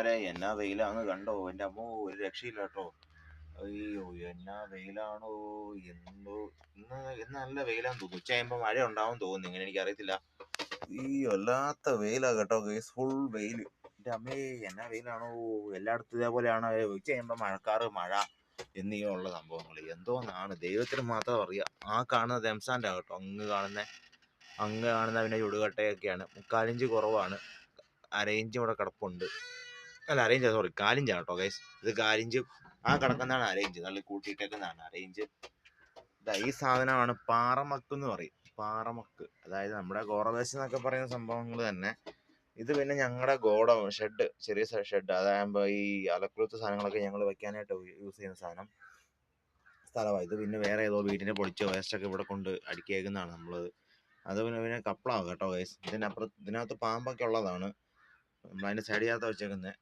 കൂട്ടുകാരെ എന്നാ വെയിലാന്ന് കണ്ടോ? എൻ്റെ അമ്മോ ഒരു രക്ഷയില്ല കേട്ടോ. അയ്യോ എന്നാ വെയിലാണോ എന്തോ. ഇന്ന് നല്ല വെയിലാന്ന് തോന്നുന്നു. ഉച്ചയാകുമ്പോൾ മഴ ഉണ്ടാവും തോന്നുന്നു. ഇങ്ങനെ എനിക്കറിയത്തില്ല. ഈ വല്ലാത്ത വെയിലാ കേട്ടോ ഗൈസ്. ഫുൾ വെയില്. എൻ്റെ അമ്മേ എന്നാ വെയിലാണോ. എല്ലായിടത്തും ഇതേപോലെയാണ്. ഉച്ച കഴിയുമ്പോൾ മഴക്കാറ് മഴ എന്നിങ്ങനെയുള്ള സംഭവങ്ങൾ. എന്തോന്നാണ് ദൈവത്തിന് മാത്രം അറിയാം. ആ കാണുന്നത് എംസാൻ്റെ കേട്ടോ. അങ്ങ് കാണുന്ന പിന്നെ ചുടുകട്ടയൊക്കെയാണ്. 3/4 കുറവാണ്. അരയിഞ്ച് ഇവിടെ കിടപ്പുണ്ട്. അല്ല അരയിഞ്ച് സോറി 4 കേട്ടോ ഗൈസ്. ഇത് 4 ആ കിടക്കുന്നതാണ് അരയിഞ്ച്. നല്ല കൂട്ടിയിട്ടേക്കുന്നതാണ് അരയിഞ്ച്. ഈ സാധനമാണ് പാറമക്ക് എന്ന് പറയും. പാറമക്ക് അതായത് നമ്മുടെ ഗോറവേസ്റ്റ് എന്നൊക്കെ പറയുന്ന സംഭവങ്ങൾ തന്നെ. ഇത് പിന്നെ ഞങ്ങളുടെ ഗോഡൗൺ ഷെഡ്, ചെറിയ ഷെഡ്. അതാകുമ്പോൾ ഈ അലക്കുലത്തെ സാധനങ്ങളൊക്കെ ഞങ്ങൾ വെക്കാനായിട്ട് യൂസ് ചെയ്യുന്ന സ്ഥലമാണ് ഇത്. പിന്നെ വേറെ ഏതോ വീടിൻ്റെ പൊളിച്ച വേസ്റ്റൊക്കെ ഇവിടെ കൊണ്ട് അടുക്കിയേക്കുന്നതാണ് നമ്മളത്. അത് പിന്നെ കപ്പളാവും കേട്ടോ ഗൈസ്. ഇതിനകത്ത് പാമ്പൊക്കെ ഉള്ളതാണ്. നമ്മളതിൻ്റെ സൈഡിനകത്ത് വെച്ചേക്കുന്നത്.